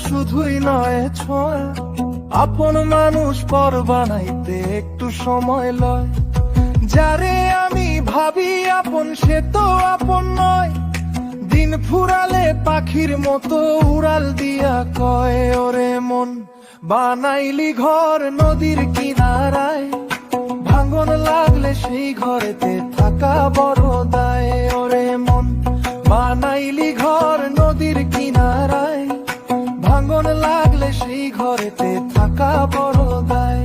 শুধুই নয় ছোঁয়া, আপন মানুষ পর বানাইতে একটু সময় লয়। যারে আমি ভাবি আপন সে তো আপন নয়, দিন ফুরালে পাখির মতো উড়াল দিয়া কয় ওরে মন বানাইলি ঘর নদীর কিনারায়, ভাঙন লাগলে সেই ঘরেতে থাকা বড় দায়। ওরে মন বানাইলি ঘর নদীর কিনারায়, ভাঙন লাগলে সেই ঘরেতে থাকা বড় দায়।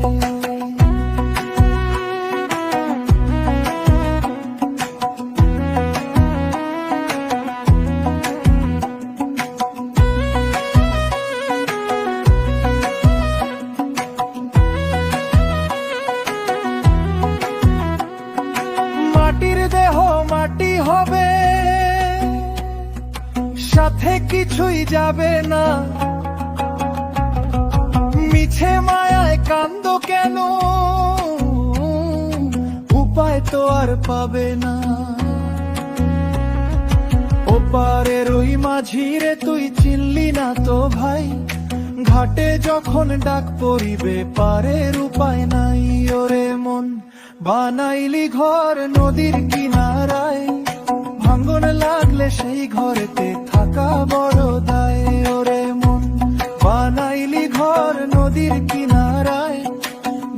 মাটির দেহ মাটি হবে, সাথে কিছুই যাবে না। মিছে মায়ায় কান্দ কেন, উপায় তো আর পাবে না। ওপারের ওই মাঝিরে তুই চিনলি না তো ভাই, ঘাটে যখন ডাক পড়িবে পারের উপায় নাই। ওরে মন বানাইলি ঘর নদীর কিনারায়, ভাঙন লাগলে সেই ঘরেতে থাকা বড় দায়। ওরে মন বানাইলি ঘর নদীর কিনারায়,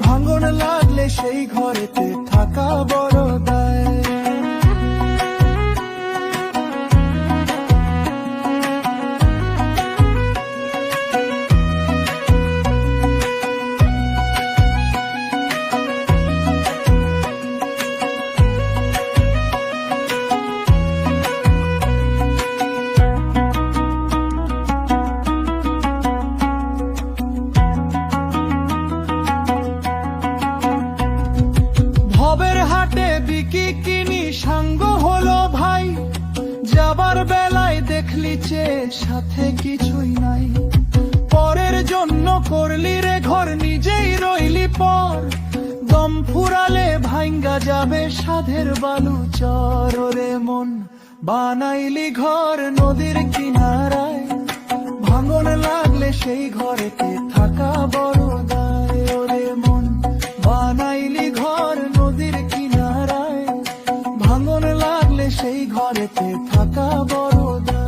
ভাঙন লাগলে সেই ঘরেতে থাকা বড় দায়। ভবের হাটে বিকি কিনি সাঙ্গ হলো ভাই, যাবার বেলায় দেখলি যে সাথে কিছুই নাই। পরের জন্য করলি রে ঘর নিজেই রইলি পর, দম ফুরালে ভাঙ্গা যাবে সাধের বালু চর। ওরে মন বানাইলি ঘর নদীর কিনারায়, ভাঙন লাগলে সেই ঘরেতে থাকা বড় দায়। ওরে মন বানাইলি ঘর নদীর কিনারায়, ভাঙন লাগলে সেই ঘরেতে থাকা বড় দায়।